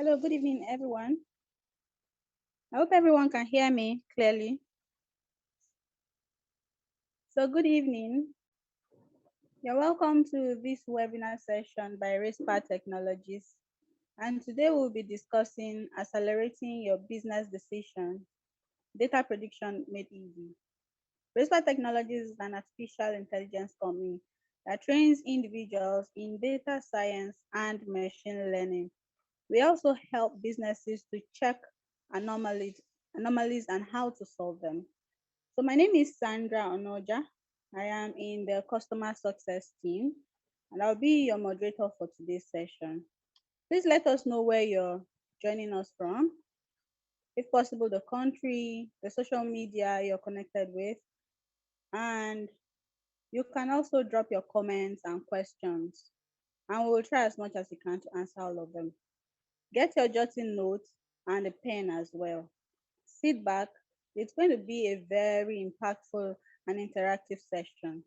Hello, good evening, everyone. I hope everyone can hear me clearly. So, good evening. You're welcome to this webinar session by RealTime Technologies. And today we'll be discussing accelerating your business decision, data prediction made easy. RealTime Technologies is an artificial intelligence company that trains individuals in data science and machine learning. We also help businesses to check anomalies and how to solve them. So my name is Sandra Onoja. I am in the customer success team, and I'll be your moderator for today's session. Please let us know where you're joining us from, if possible, the country, the social media you're connected with, and you can also drop your comments and questions, and we will try as much as we can to answer all of them. Get your jotting notes and a pen as well. Sit back. It's going to be a very impactful and interactive session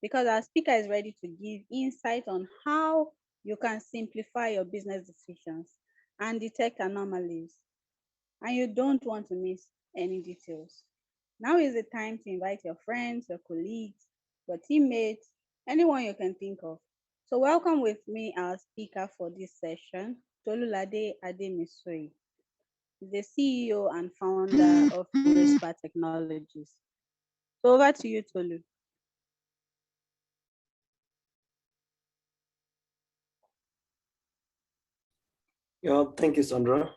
because our speaker is ready to give insight on how you can simplify your business decisions and detect anomalies, and you don't want to miss any details. Now is the time to invite your friends, your colleagues, your teammates, anyone you can think of. So welcome with me our speaker for this session, Tolulade Ademisoi, the CEO and founder of RealTime Technologies. So over to you, Tolu. Yeah, thank you, Sandra.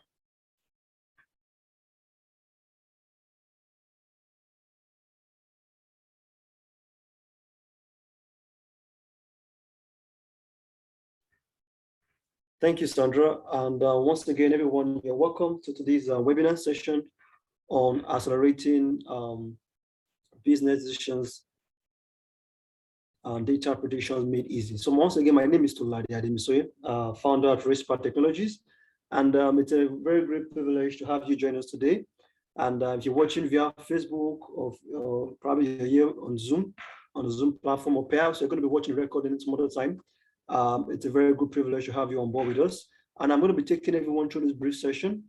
Thank you, Sandra. And once again, everyone, you're welcome to today's webinar session on accelerating business decisions and data predictions made easy. So once again, my name is Tuladi Ademisoye, founder at RealTime Technologies. And it's a very great privilege to have you join us today. And if you're watching via Facebook or probably you're here on the Zoom platform, or perhaps you're going to be watching recording some other time, it's a very good privilege to have you on board with us. And I'm going to be taking everyone through this brief session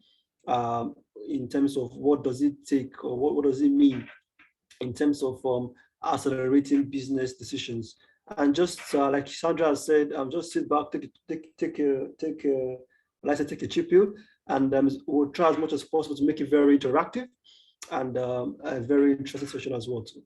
in terms of what does it take, or what does it mean in terms of accelerating business decisions. And just like Sandra has said, just sit back, take a chip pill, and we'll try as much as possible to make it very interactive and a very interesting session as well too.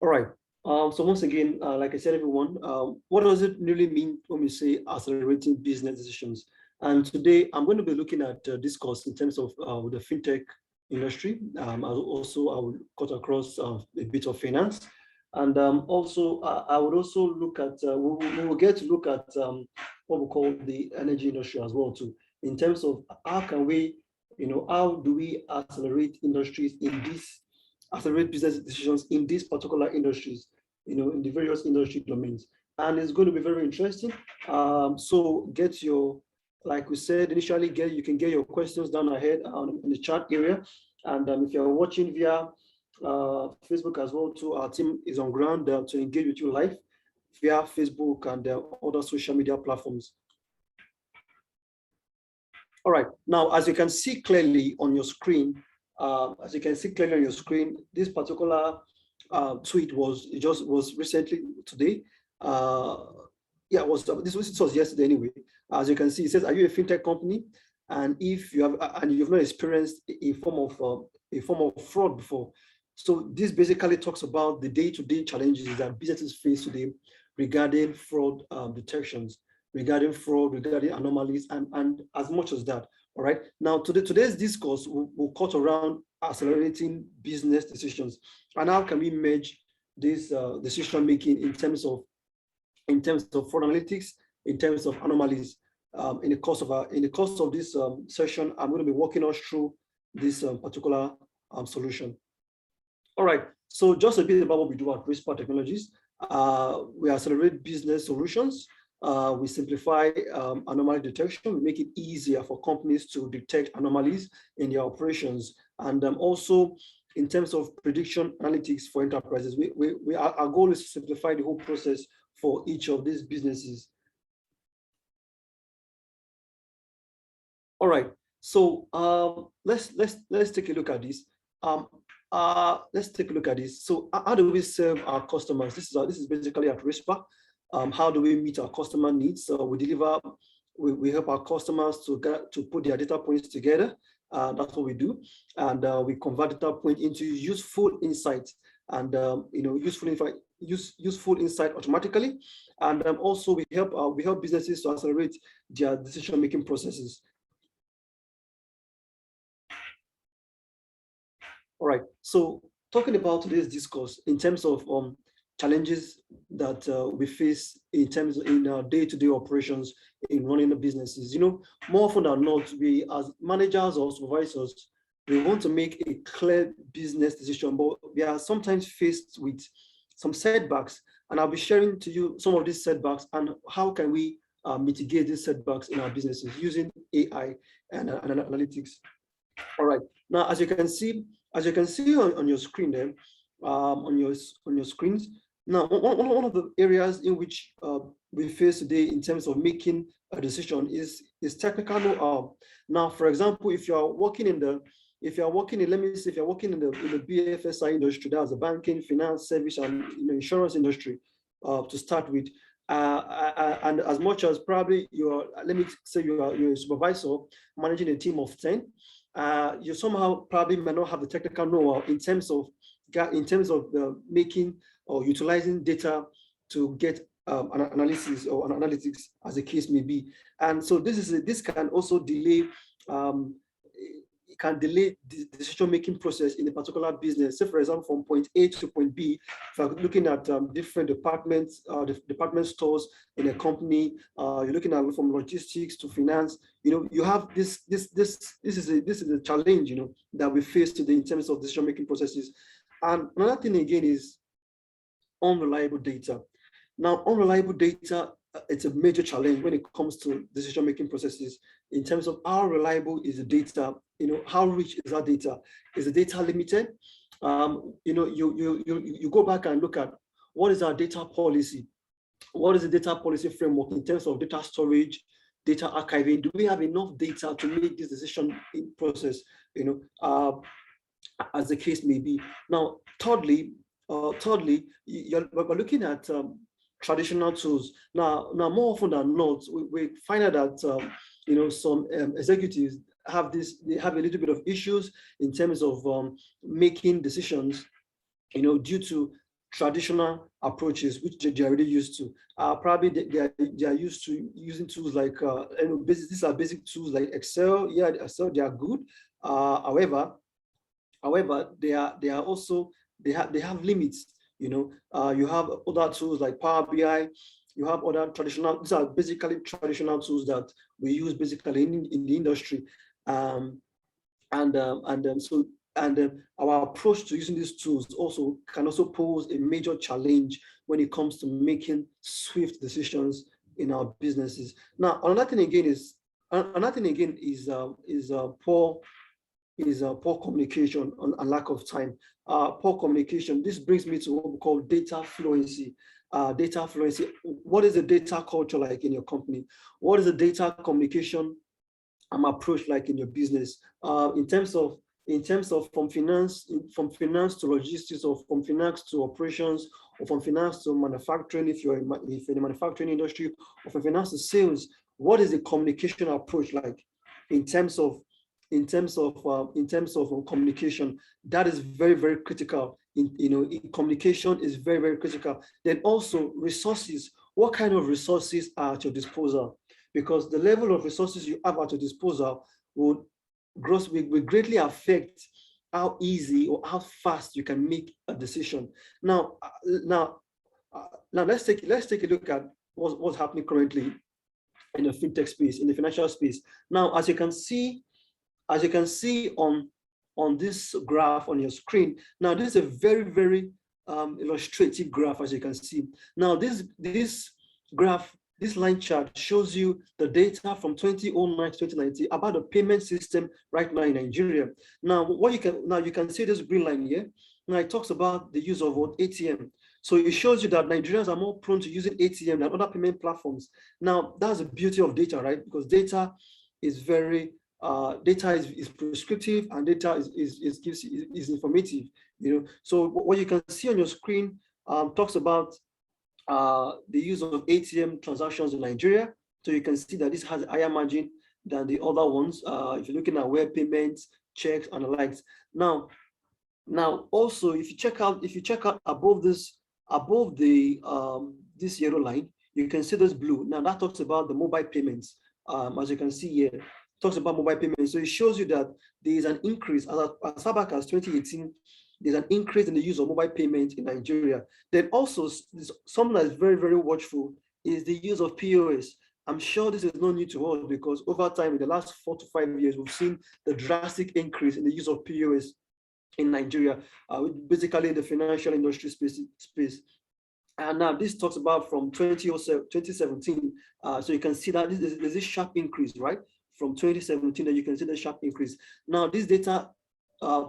All right. So once again, like I said, everyone, what does it really mean when we say accelerating business decisions? And today I'm going to be looking at this course in terms of the fintech industry. Also, I will cut across a bit of finance. And also, I would also look at, we will get to look at what we call the energy industry as well too, in terms of how can we, how do we accelerate industries in this accelerate business decisions in these particular industries, in the various industry domains. And it's going to be very interesting. So get your, like we said initially, you can get your questions down ahead in the chat area. And if you're watching via Facebook as well too, our team is on ground to engage with you live via Facebook and other social media platforms. All right, now, as you can see clearly on your screen, this particular tweet was recently today. Yeah, this was yesterday anyway. As you can see, it says, "Are you a fintech company? And if you have, and you've not experienced a form of fraud before." So this basically talks about the day-to-day challenges that businesses face today regarding fraud detections, regarding anomalies, and as much as that. All right. Now, today's discourse will cut around accelerating business decisions and how can we merge this decision making in terms of fraud analytics, in terms of anomalies. In the course of this session, I'm going to be walking us through this particular solution. All right. So just a bit about what we do at RealTime Technologies. We accelerate business solutions. We simplify anomaly detection. We make it easier for companies to detect anomalies in their operations. And also, in terms of prediction analytics for enterprises, our goal is to simplify the whole process for each of these businesses. All right. So let's take a look at this. Let's take a look at this. So how do we serve our customers? This is basically at RealTime. How do we meet our customer needs? So we help our customers to put their data points together. That's what we do, and we convert data point into useful insights, and useful insight automatically. And also we help businesses to accelerate their decision-making processes. All right. So talking about today's discourse in terms of challenges that we face in our day-to-day operations in running the businesses. More often than not, we as managers or supervisors, we want to make a clear business decision, but we are sometimes faced with some setbacks. And I'll be sharing to you some of these setbacks and how can we mitigate these setbacks in our businesses using AI and analytics. All right. Now, as you can see on your screen there, on your screens, Now, one of the areas in which we face today in terms of making a decision is technical know-how. Now, for example, if you are working in the, if you are working in, let me say, if you're working in the BFSI industry, that's the banking, finance, service, and insurance industry, to start with, and as much as probably you're, let me say you're a supervisor managing a team of 10, you somehow probably may not have the technical know-how in terms of making or utilizing data to get an analysis or an analytics, as the case may be. And so this can also delay, it can delay the decision-making process in a particular business. Say, for example, from point A to point B, if you're looking at different departments, department stores in a company, you're looking at from logistics to finance. You have this is a challenge, that we face today in terms of decision-making processes. And another thing again is unreliable data. Now, unreliable data, it's a major challenge when it comes to decision-making processes in terms of how reliable is the data, how rich is that data? Is the data limited? You go back and look at what is our data policy? What is the data policy framework in terms of data storage, data archiving? Do we have enough data to make this decision process, as the case may be? Now, thirdly, we're looking at traditional tools. Now, more often than not, we find out that some executives they have a little bit of issues in terms of making decisions, due to traditional approaches which they're already used to. Probably they are used to using tools like these are basic tools like Excel. Yeah, Excel, they are good. However, they are also, they have limits. You have other tools like Power BI. You have other traditional, these are basically traditional tools that we use basically in the industry. Our approach to using these tools can also pose a major challenge when it comes to making swift decisions in our businesses. Now, another thing again is poor communication and lack of time. Poor communication. This brings me to what we call data fluency. Data fluency. What is the data culture like in your company? What is the data communication approach like in your business? In terms of from finance to logistics, or from finance to operations, or from finance to manufacturing, if you're in the manufacturing industry, or from finance to sales. What is the communication approach like in terms of communication? That is very, very critical. Communication is very, very critical. Then also resources. What kind of resources are at your disposal? Because the level of resources you have at your disposal will greatly affect how easy or how fast you can make a decision. Now let's take a look at what's happening currently in the fintech space, in the financial space. Now, as you can see on this graph on your screen, now this is a very, very illustrative graph, as you can see. Now, this graph, this line chart shows you the data from 2009 to 2019 about the payment system right now in Nigeria. Now, you can see this green line here. Now, it talks about the use of ATM. So it shows you that Nigerians are more prone to using ATM than other payment platforms. Now, that's the beauty of data, right? Because data is very is prescriptive, and data is informative. So what you can see on your screen talks about the use of ATM transactions in Nigeria. So you can see that this has a higher margin than the other ones. If you're looking at web payments, checks, and the likes. Now also, if you check out above this yellow line, you can see this blue. Now that talks about the mobile payments. As you can see here, talks about mobile payments. So it shows you that there is an increase as far back as 2018. There's an increase in the use of mobile payments in Nigeria. Then also something that is very, very watchful is the use of POS. I'm sure this is not new to us, because over time, in the last 4 to 5 years, we've seen the drastic increase in the use of POS in Nigeria, basically in the financial industry space. And now this talks about from 2017. So you can see that there's this sharp increase, right? From 2017, and you can see the sharp increase. Now, this data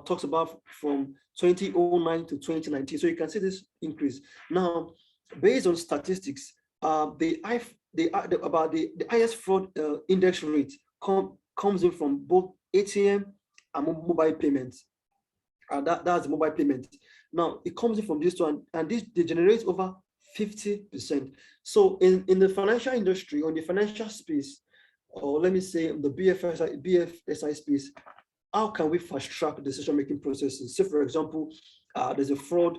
talks about from 2009 to 2019. So you can see this increase. Now, based on statistics, the highest fraud index rate comes in from both ATM and mobile payments. That's mobile payment. Now it comes in from this one, and this they generate over 50%. So in the financial industry, on the financial space, or let me say the BFSI space, how can we fast track decision-making processes? Say, for example, there's a fraud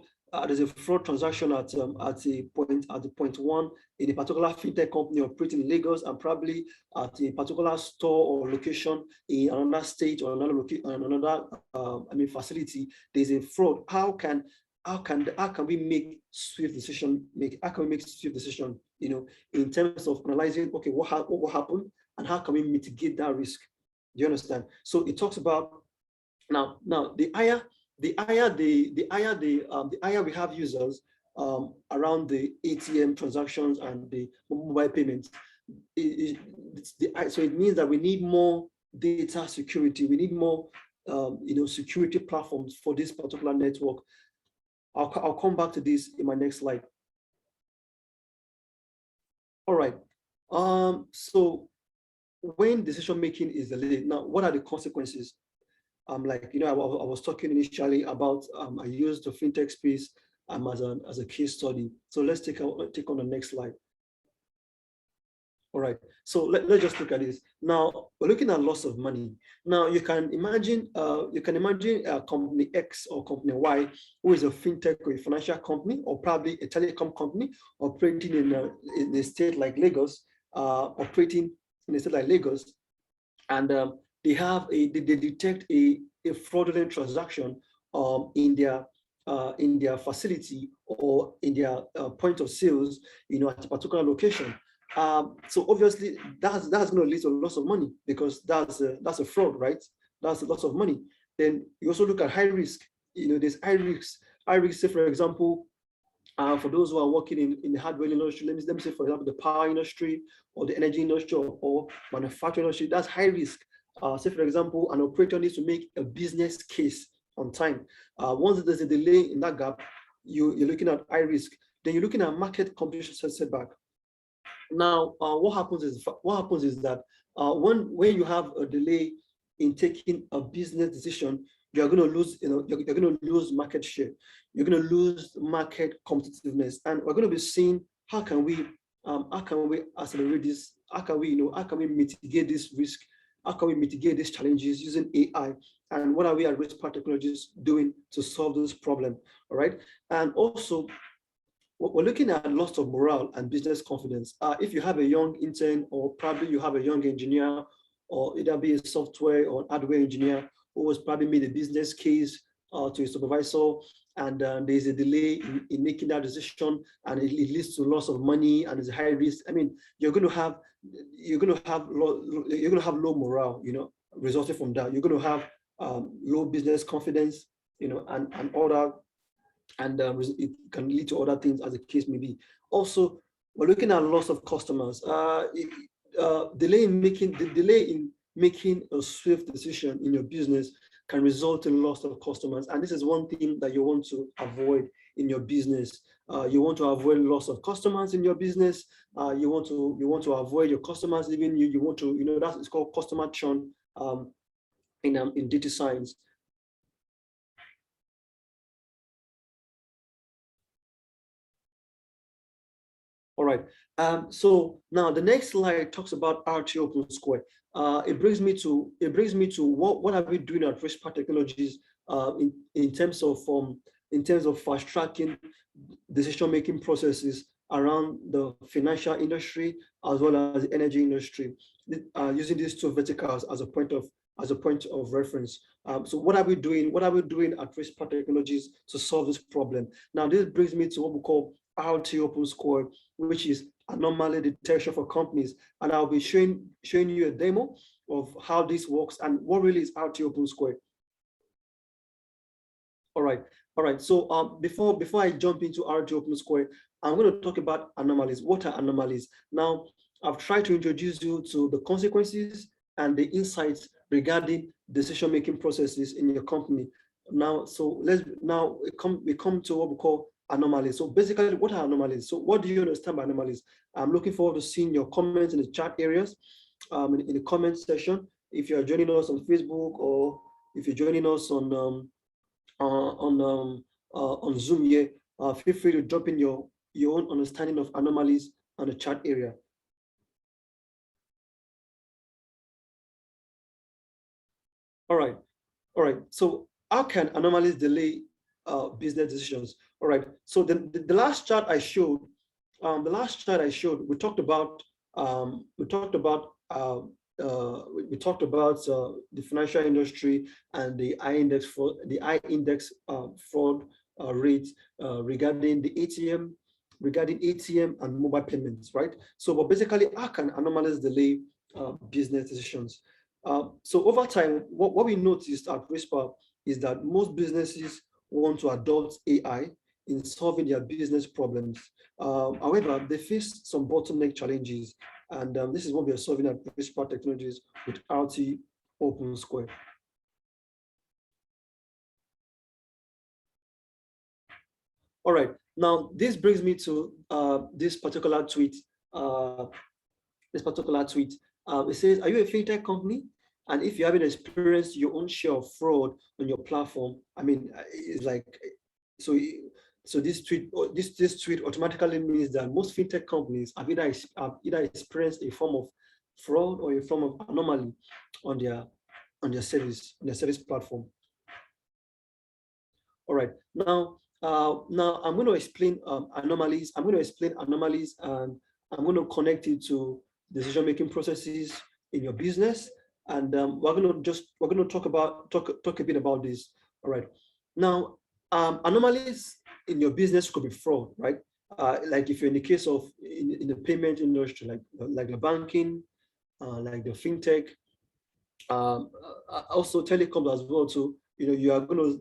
transaction at the point one in a particular fintech company operating in Lagos, and probably at a particular store or location in another state or facility. There's a fraud. How can we make swift decision make? How can we make swift decision? In terms of analyzing, okay, what will happen, and how can we mitigate that risk? Do you understand? So it talks about now the higher we have users around the ATM transactions and the mobile payments. So it means that we need more data security. We need more security platforms for this particular network. I'll come back to this in my next slide. All right. So when decision making is delayed, now what are the consequences? I was talking initially about I used the fintech space as a case study. So let's take on the next slide. All right, so let's just look at this. Now we're looking at loss of money. Now you can imagine a company X or company Y, who is a fintech or a financial company, or probably a telecom company operating in a state like Lagos, and they detect a fraudulent transaction in their facility or in their point of sales, at a particular location. So obviously that's going to lead to a loss of money, because that's a fraud, right? That's a loss of money. Then you also look at high risk. There's high risk. Say, for example, for those who are working in the hardware industry, let me say, for example, the power industry or the energy industry or manufacturing industry, that's high risk. Say, for example, an operator needs to make a business case on time. Once there's a delay in that gap, you're looking at high risk. Then you're looking at market competition setback. Now, what happens is that when you have a delay in taking a business decision, you're going to lose. You're going to lose market share. You're going to lose market competitiveness, and we're going to be seeing how can we accelerate this? How can we mitigate this risk? How can we mitigate these challenges using AI? And what are we at RealTime Technologies doing to solve this problem? All right, and also, we're looking at loss of morale and business confidence. If you have a young intern, or probably you have a young engineer, or either be a software or hardware engineer who has probably made a business case to a supervisor, and there's a delay in making that decision, and it leads to loss of money, and it's a high risk. I mean, you're going to have low morale, resulting from that. You're going to have low business confidence, and all that. And it can lead to other things, as the case may be. Also, we're looking at loss of customers. Delay in making a swift decision in your business can result in loss of customers, and this is one thing that you want to avoid in your business. You want to avoid loss of customers in your business. You want to avoid your customers leaving you. You want to, it's called customer churn in data science. All right. So now the next slide talks about RT Opensquare. It brings me to what are we doing at RealTime Technologies in terms of fast tracking decision-making processes around the financial industry as well as the energy industry, using these two verticals as a point of reference. So what are we doing? What are we doing at RealTime Technologies to solve this problem? Now, this brings me to what we call RT Opensquare, which is anomaly detection for companies, and I'll be showing you a demo of how this works and what really is RT Opensquare. All right. So before I jump into RT Opensquare, I'm going to talk about anomalies. What are anomalies? Now, I've tried to introduce you to the consequences and the insights regarding decision-making processes in your company. Now, so we come to what we call anomalies. So basically, what are anomalies? So what do you understand by anomalies? I'm looking forward to seeing your comments in the chat areas, in the comment section. If you are joining us on Facebook, or if you're joining us on Zoom here, feel free to drop in your own understanding of anomalies on the chat area. All right. So how can anomalies delay business decisions? All right. So the last chart I showed, we talked about the financial industry and the high index fraud rates regarding ATM and mobile payments, right? So, but basically, how can anomalies delay business decisions? So over time, what we noticed at Whisper is that most businesses want to adopt AI in solving their business problems. However, they face some bottleneck challenges, and this is what we are solving at Whisper Technologies with RT Opensquare. All right, now this brings me to this particular tweet. It says, "Are you a fintech company? And if you haven't experienced your own share of fraud on your platform, I mean, it's like, so this tweet automatically means that most fintech companies have either experienced a form of fraud or a form of anomaly on their service platform. All right, now I'm going to explain anomalies. I'm going to explain anomalies, and I'm going to connect it to decision-making processes in your business. And we're going to talk a bit about this. All right. Now, anomalies in your business could be fraud, right? Like if you're in the case of in the payment industry, like the banking, like the fintech, also telecoms as well too. You know, you're going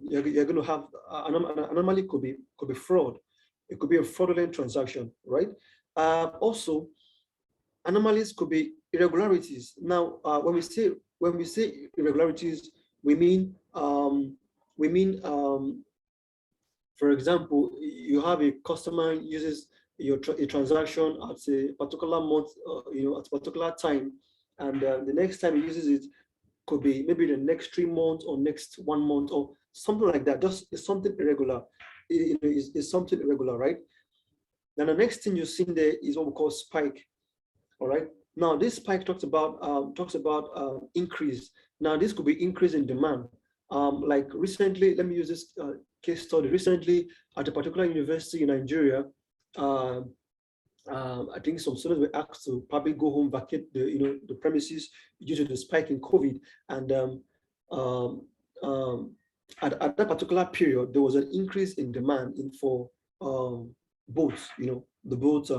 to have an anomaly could be fraud. It could be a fraudulent transaction, right? Also, anomalies could be irregularities. Now, when we say irregularities, we mean for example, you have a customer uses a transaction at a particular month, at a particular time, and the next time he uses it could be maybe the next 3 months or next 1 month or something like that. Just it's something irregular. It's something irregular, right? Then the next thing you've seen there is what we call spike. All right. Now this spike talks about increase. Now this could be increase in demand. Like recently, let me use this case study. Recently, at a particular university in Nigeria, I think some students were asked to probably go home, vacate the premises due to the spike in COVID. And at that particular period, there was an increase in demand for boats, the boat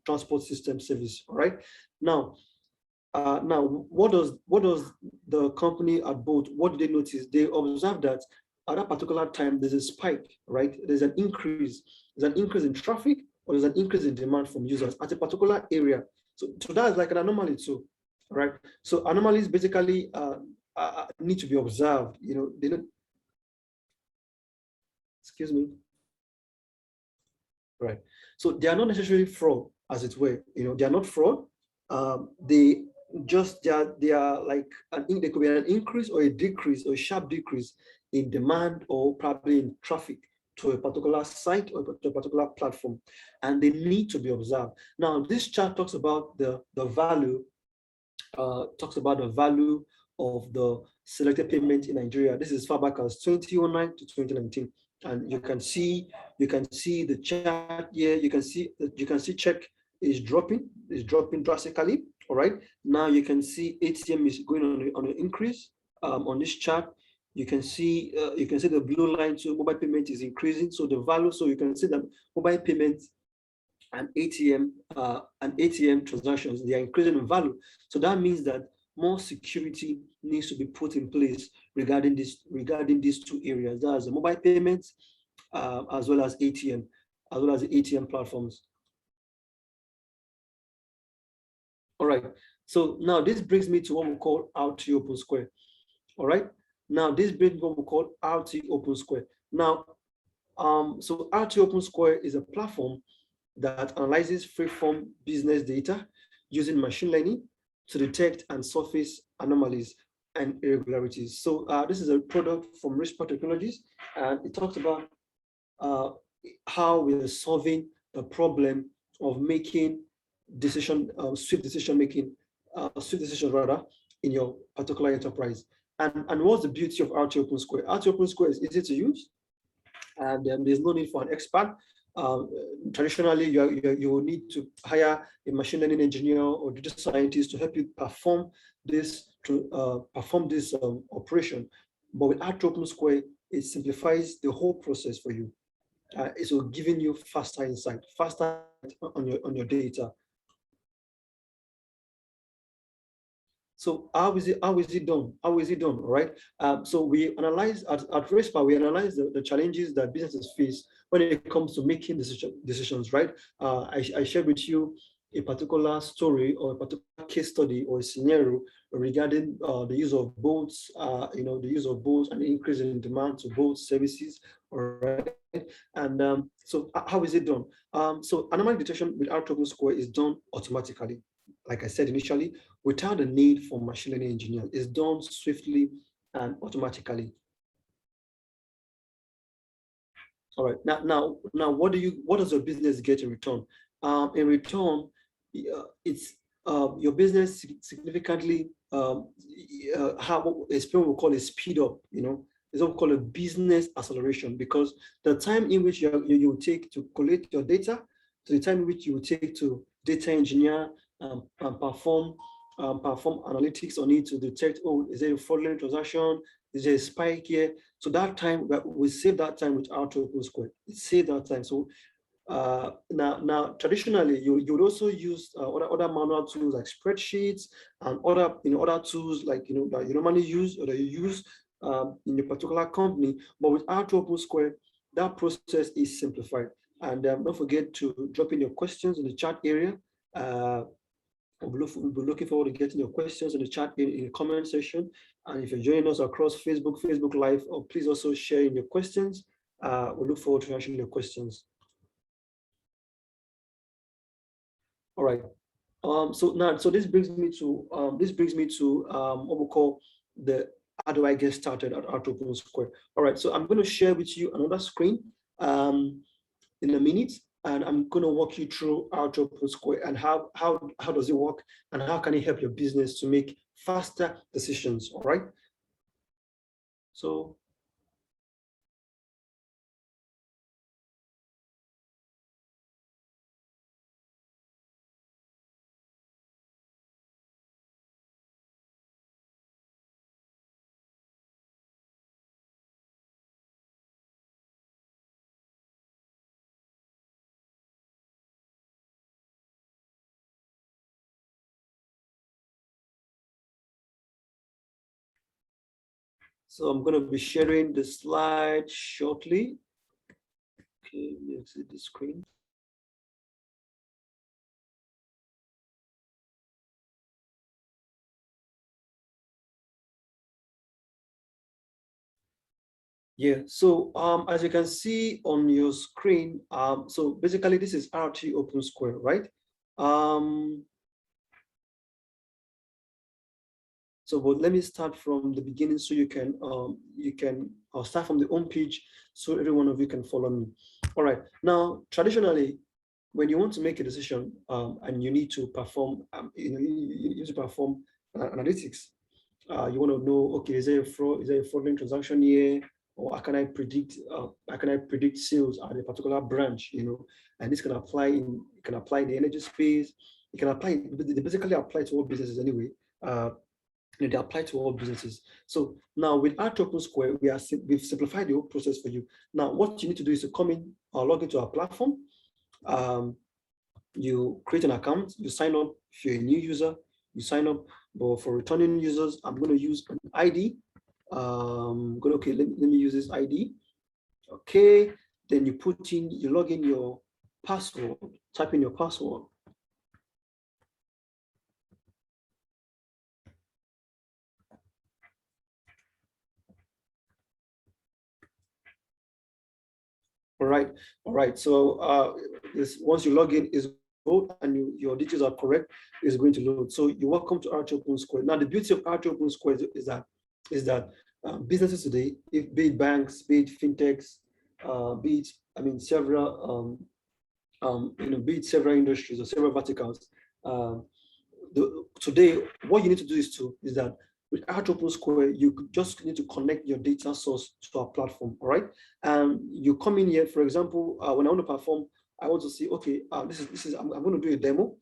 transport system service. All right. Now, what does the company at boat? What did they notice? They observed that at that particular time there's a spike, right? There's an increase. There's an increase in traffic, or there's an increase in demand from users at a particular area. So that's like an anomaly too, right? So anomalies basically need to be observed. They don't. Excuse me. Right. So they are not necessarily fraud, as it were. They are not fraud. They are like there could be an increase or a decrease or a sharp decrease in demand or probably in traffic to a particular site or to a particular platform, and they need to be observed. Now, this chart talks about the value of the selected payment in Nigeria. This is far back as 2009 to 2019, and you can see the chart here. You can see check is dropping drastically. All right. Now you can see ATM is going on an increase on this chart. You can see the blue line. So mobile payment is increasing. So the value. So you can see that mobile payments and ATM transactions, they are increasing in value. So that means that more security needs to be put in place regarding these two areas. That's the mobile payments as well as ATM, as well as the ATM platforms. All right. So now this brings me to what we call RT Opensquare. All right. Now this brings me to what we call RT Opensquare. Now, so RT Opensquare is a platform that analyzes free-form business data using machine learning to detect and surface anomalies and irregularities. So this is a product from RealTime Technologies, and it talks about uh, how we are solving the problem of making swift decision making, swift decisions rather, in your particular enterprise. And what's the beauty of RT Opensquare? RT Opensquare is easy to use, and there's no need for an expert. Um, Traditionally, you will need to hire a machine learning engineer or data scientist to help you perform this operation. But with RT Opensquare, it simplifies the whole process for you. It's giving you faster insight, faster on your data. So how is it done? How is it done? All right. So we analyze at RESPA, we analyze the challenges that businesses face when it comes to making decisions, right? I shared with you a particular story or a particular case study or a scenario regarding the use of boats, the use of boats and increase in demand to boat services, all right? And so how is it done? So anomaly detection with our token score is done automatically. Like I said initially, without the need for machine learning engineers. It's done swiftly and automatically. All right. Now, what does your business get in return? In return, it's your business significantly how we call a speed up. It's what we call a business acceleration, because the time in which you take to collect your data to the time in which you take to data engineer and perform analytics on it to detect, oh, is there a fraudulent transaction? Is there a spike here? So that time, we save that time with our token square. It saves that time. So now traditionally, you would also use other manual tools like spreadsheets and other tools like that you normally use or that you use in your particular company. But with our token square, that process is simplified. And don't forget to drop in your questions in the chat area. We'll be looking forward to getting your questions in the chat in the comment section. And if you're joining us across Facebook Live, please also share in your questions. We look forward to answering your questions. All right. So this brings me to what we call the how do I get started at Art Open Square. All right. So I'm going to share with you another screen in a minute, and I'm going to walk you through Art Open Square and how does it work and how can it help your business to make faster decisions. All right. So I'm going to be sharing the slide shortly. Okay, let me exit the screen. Yeah, so as you can see on your screen, so basically this is RT Opensquare, right? But let me start from the beginning so I'll start from the home page so every one of you can follow me. All right, now traditionally, when you want to make a decision and you need to perform, you need to perform analytics. You want to know, okay, is there a fraudulent transaction here? Or how can I predict sales at a particular branch, and this can apply in the energy space. They basically apply to all businesses anyway. They apply to all businesses. So now with our token square, we've simplified the whole process for you. Now, what you need to do is to come in or log into our platform. You create an account, you sign up. If you're a new user, you sign up. But for returning users, I'm going to use an ID. Okay, let me use this ID. Okay, then you log in your password, type in your password. right, all right. So this once you log in, is going to load, and your details are correct, is going to load. So you're welcome to Arch Open Square. Now the beauty of Arch Open Square is that businesses today, if be it banks, be it fintechs, be it several be it several industries or several verticals. Um, Today, what you need to do is that with Arch Open Square, you just need to connect your data source to our platform, all right? And you come in here, for example, when I want to perform, I want to see, okay, this is I'm going to do a demo,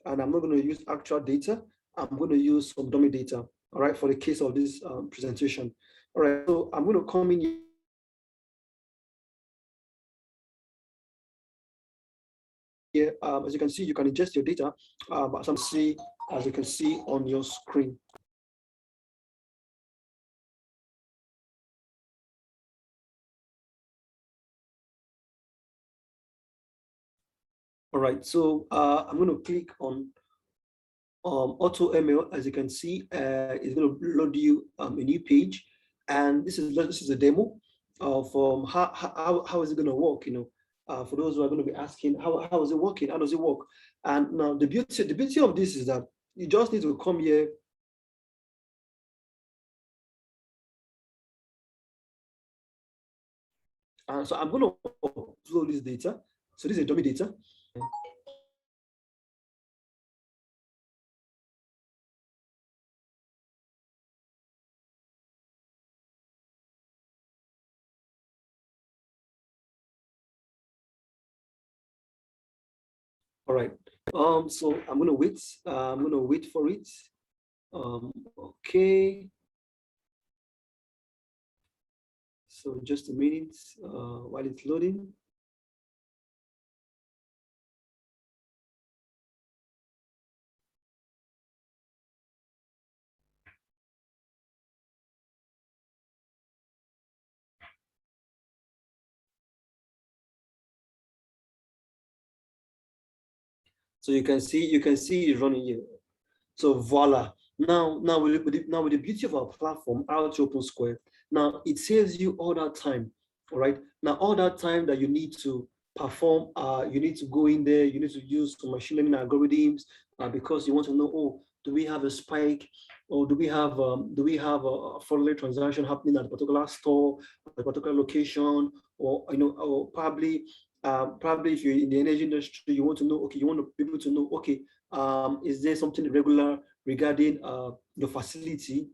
and I'm not going to use actual data. I'm going to use some dummy data, all right, for the case of this presentation. All right, so I'm going to come in here. As you can see, you can ingest your data, as you can see on your screen. All right, so I'm going to click on auto ML. As you can see, it's going to load you a new page, and this is a demo of how is it going to work. For those who are going to be asking, how is it working? How does it work? And now the beauty of this is that you just need to come here. So I'm going to upload this data. So this is a dummy data. All right. So I'm gonna wait. I'm gonna wait for it. Okay. So just a minute while it's loading. So you can see it running here. So voila. Now with the beauty of our platform, out Open Square, now it saves you all that time. All right. Now all that time that you need to perform, you need to go in there, you need to use some machine learning algorithms because you want to know, oh, do we have a spike, or do we have a fraudulent transaction happening at a particular store, at a particular location, or probably if you're in the energy industry, you want to know, okay, you want to be able to know, okay, is there something irregular regarding your facility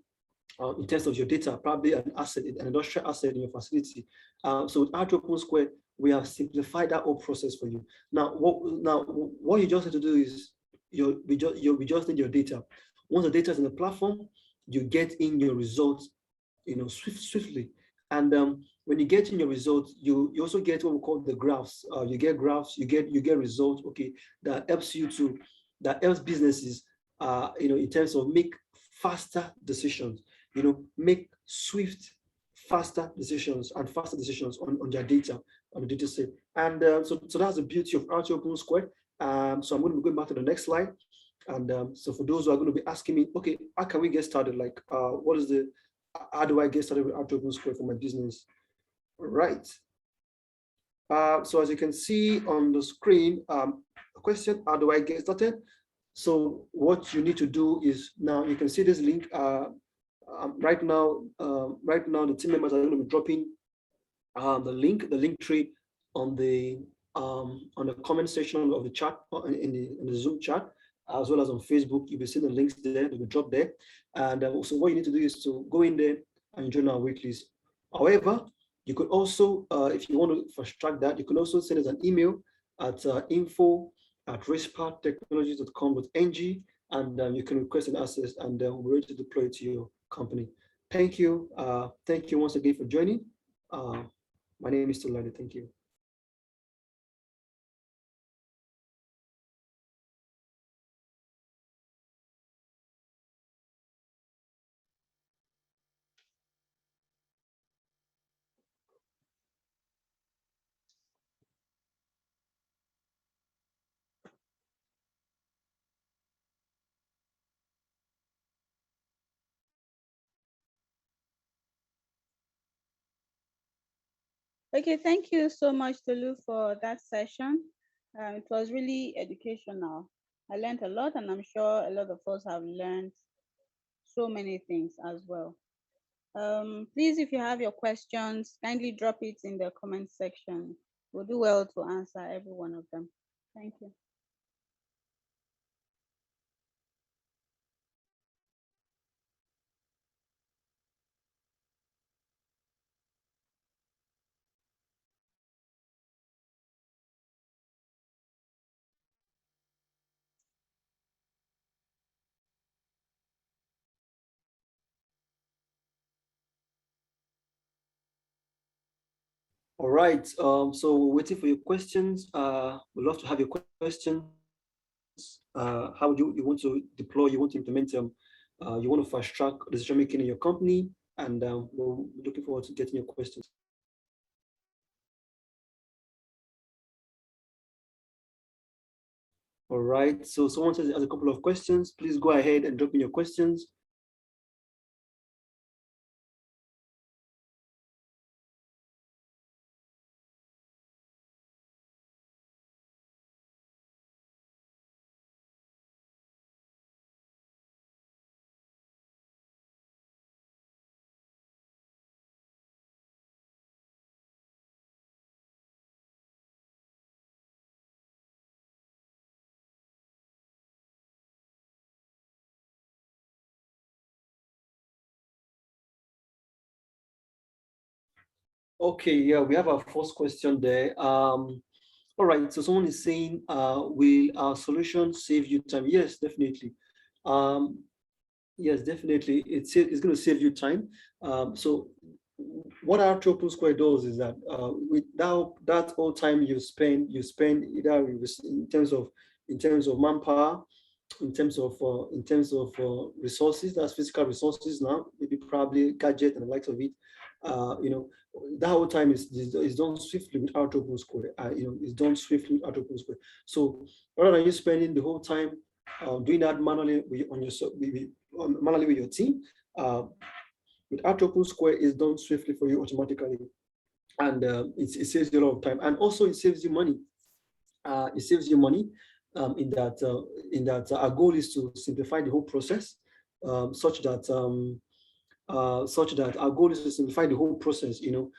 in terms of your data, probably an asset, an industrial asset in your facility. So with Arch Open Square, we have simplified that whole process for you. Now what you just need to do is we just need your data. Once the data is in the platform, you get in your results, swiftly. And when you get in your results, you also get what we call the graphs. You get graphs, you get results. Okay, that helps businesses, in terms of make faster decisions. Make swift, faster decisions and faster decisions on their data, on the data set. And so that's the beauty of Arch Open Square. So I'm going to be going back to the next slide. And so for those who are going to be asking me, okay, how can we get started? Like, how do I get started with Arch Open Square for my business? Right. So as you can see on the screen, a question, how do I get started? So what you need to do is, now you can see this link. Right now, the team members are going to be dropping the link tree on the comment section of the chat, in the Zoom chat, as well as on Facebook. You'll be seeing the links there. They will drop there. And so what you need to do is to go in there and join our waitlist. However, you could also, if you want to fast track that, you can also send us an email at info@rispathtechnologies.com.ng, and you can request an access, and we'll be ready to deploy it to your company. Thank you. Thank you once again for joining. Uh, my name is Tulani. Thank you. Okay, thank you so much, Tolu, for that session. It was really educational. I learned a lot, and I'm sure a lot of us have learned so many things as well. Please, if you have your questions, kindly drop it in the comment section. We'll do well to answer every one of them. Thank you. All right. So we're waiting for your questions. We'd love to have your questions. How would you want to deploy? You want to implement you want to fast track decision making in your company, and we're looking forward to getting your questions. All right. So someone says he has a couple of questions. Please go ahead and drop in your questions. Okay, yeah, we have our first question there. All right, so someone is saying, will our solution save you time? Yes, definitely. Um, yes, definitely. It's going to save you time. So what our Open Square does is that with that whole time you spend either in terms of manpower, in terms of resources, that's physical resources now, maybe probably gadget and the likes of it. You know, that whole time is done swiftly without Open Square. It's done swiftly without Open Square. So rather than you spending the whole time doing that manually manually with your team, uh, with Open Square is done swiftly for you automatically, and it saves you a lot of time, and also it saves you money. It saves you money in that our goal is to simplify the whole process, such that our goal is to simplify the whole process. To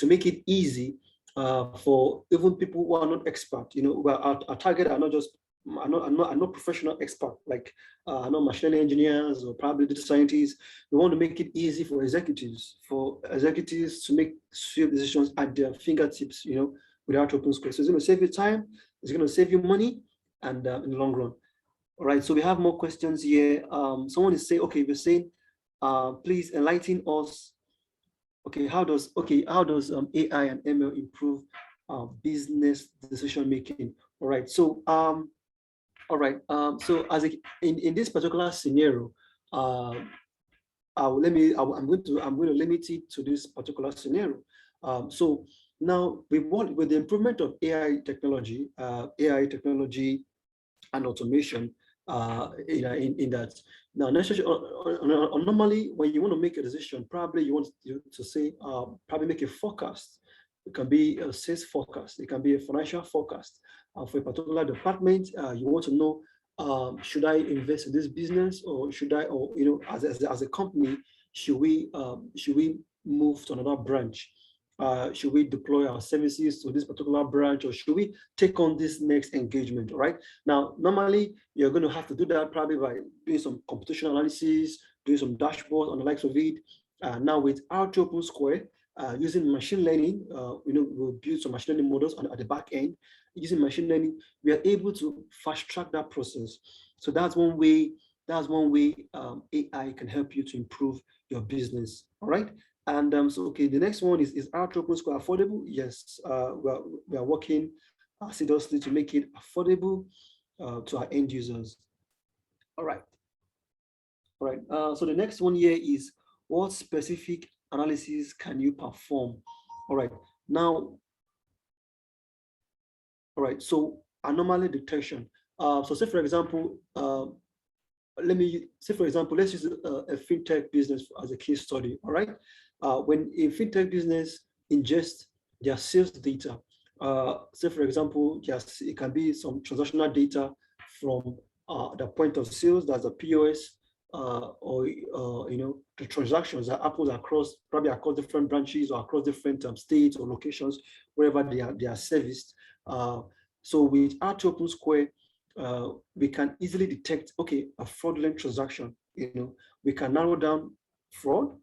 make it easy for even people who are not expert. Well, our target are not just are not professional expert like are not machine learning engineers or probably data scientists. We want to make it easy for executives to make swift decisions at their fingertips. Without open space. So it's going to save you time. It's going to save you money, and in the long run. All right. So we have more questions here. Someone is saying, okay, we're saying, please enlighten us. How does AI and ML improve business decision making? All right. So in this particular scenario, um, I'm going to limit it to this particular scenario. So now with the improvement of AI technology and automation in that. Now, normally, when you want to make a decision, probably you want to say, probably make a forecast. It can be a sales forecast. It can be a financial forecast. For a particular department, you want to know, should I invest in this business, or as a company, should we move to another branch? Should we deploy our services to this particular branch, or should we take on this next engagement? All right. Now, normally you're going to have to do that probably by doing some computational analysis, doing some dashboard on the likes of it. Now with our Open Square, using machine learning, we'll build some machine learning models at the back end. Using machine learning, we are able to fast track that process. So that's one way. AI can help you to improve your business. All right. And so, okay, the next one is our Open Square affordable? Yes, we are working assiduously to make it affordable to our end users. All right. All right. So the next one here is, what specific analysis can you perform? All right. Now, all right. So anomaly detection. So say for example, let me say, for example, let's use a fintech business as a case study. All right. When a fintech business ingests their sales data, say, for example, yes, it can be some transactional data from the point of sales, that's a POS, or the transactions that happens across, probably across different branches or across different states or locations, wherever they are serviced. So with our Opensquare, we can easily detect, okay, a fraudulent transaction. We can narrow down fraud,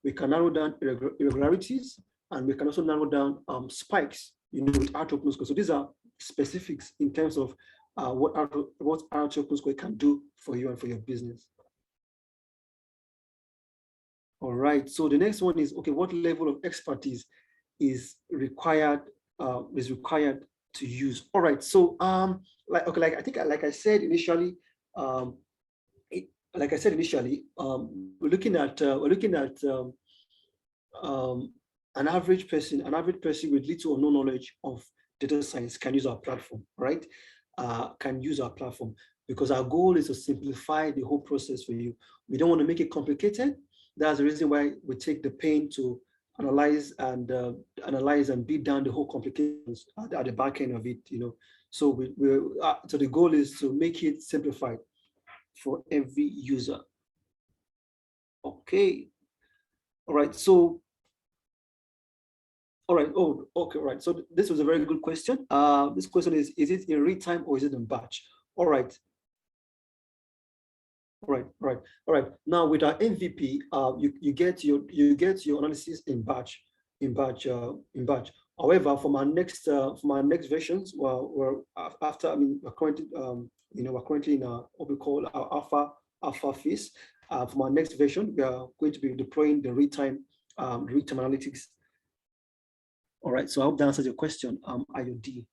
we can narrow down irregularities, and we can also narrow down spikes, with our Opensquare. So these are specifics in terms of what our Opensquare can do for you and for your business. All right. So the next one is, okay, what level of expertise is required to use? All right. So like I said initially, we're looking at an average person with little or no knowledge of data science can use our platform, right? Can use our platform, because our goal is to simplify the whole process for you. We don't want to make it complicated. That's the reason why we take the pain to analyze and beat down the whole complications at the back end of it. So so the goal is to make it simplified for every user. Okay. All right. So all right. Oh, okay. All right. So this was a very good question. This question is it in real time or is it in batch? All right. All right. All right. All right. Now with our MVP, you get your analysis in batch. However, from our next versions, well, we're currently in what we call our alpha phase. From our next version, we are going to be deploying the real-time analytics. All right, so I hope that answers your question, IOD.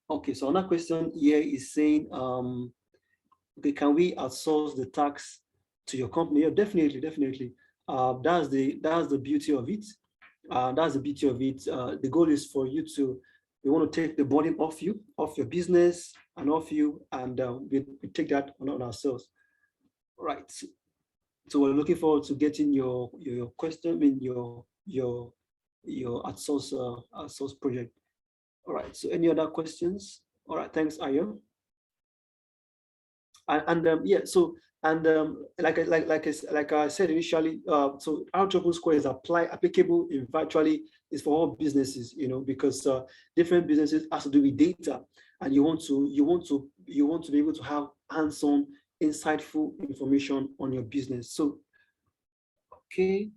Okay, so another question here is saying, okay, can we outsource the tax to your company? Yeah, definitely. That's the beauty of it. The goal is for you we want to take the burden off your business and off you, and we take that on ourselves. Right. So we're looking forward to getting your question in your outsource project. All right. So any other questions? All right. Thanks, Ayo. Yeah. So like I said initially, so our Opensquare is applicable in virtually is for all businesses, because different businesses has to do with data, and you want to be able to have hands-on, insightful information on your business. So, okay.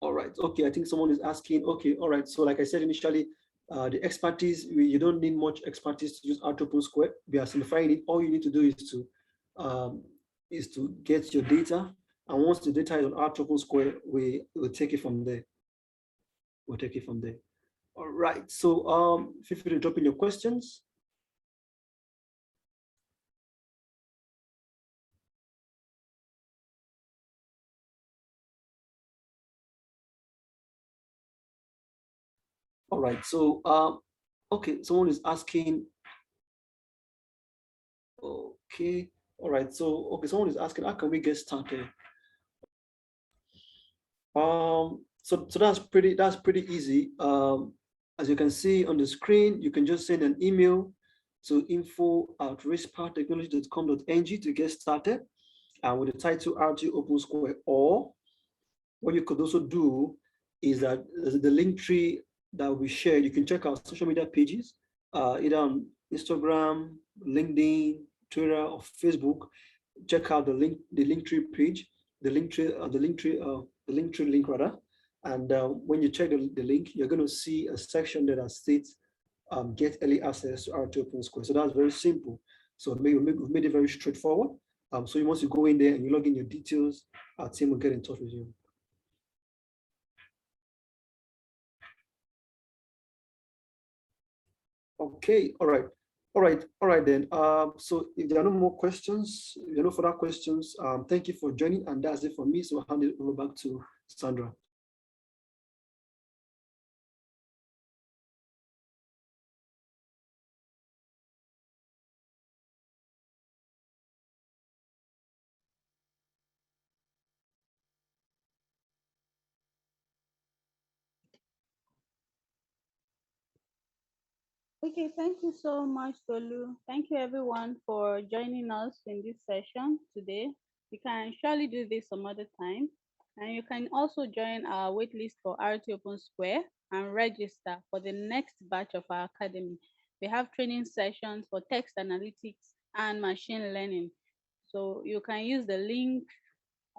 All right. Okay. I think someone is asking. Okay. All right. So, like I said initially, the expertise, you don't need much expertise to use Opensquare. We are simplifying it. All you need to do is to get your data, and once the data is on Opensquare, we'll take it from there. All right. So feel free to drop in your questions. All right. So okay, someone is asking. Okay. All right. So okay, someone is asking, how can we get started? So that's pretty easy. As you can see on the screen, you can just send an email to info@riskpartechnology.com.ng to get started, with the title RT Opensquare. Or what you could also do is that the link tree that we shared, you can check our social media pages, either on Instagram, LinkedIn, Twitter, or Facebook. Check out the link tree page, the link tree link rather. And when you check the link, you're going to see a section that states get early access to RT Opensquare. So that's very simple. So we've made it very straightforward. So once you go in there and you log in your details, our team will get in touch with you. Okay, all right then. So if there are no more questions, if there are no further questions, thank you for joining, and that's it for me. So I'll hand it over back to Sandra. Okay, thank you so much, Tolu. Thank you everyone for joining us in this session today. We can surely do this some other time. And you can also join our waitlist for RT Open Square and register for the next batch of our academy. We have training sessions for text analytics and machine learning. So you can use the link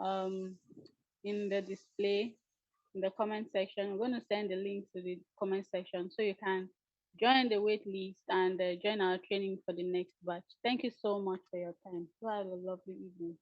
um, in the display in the comment section. I'm going to send the link to the comment section so you can join the wait list and join our training for the next batch. Thank you so much for your time. You have a lovely evening.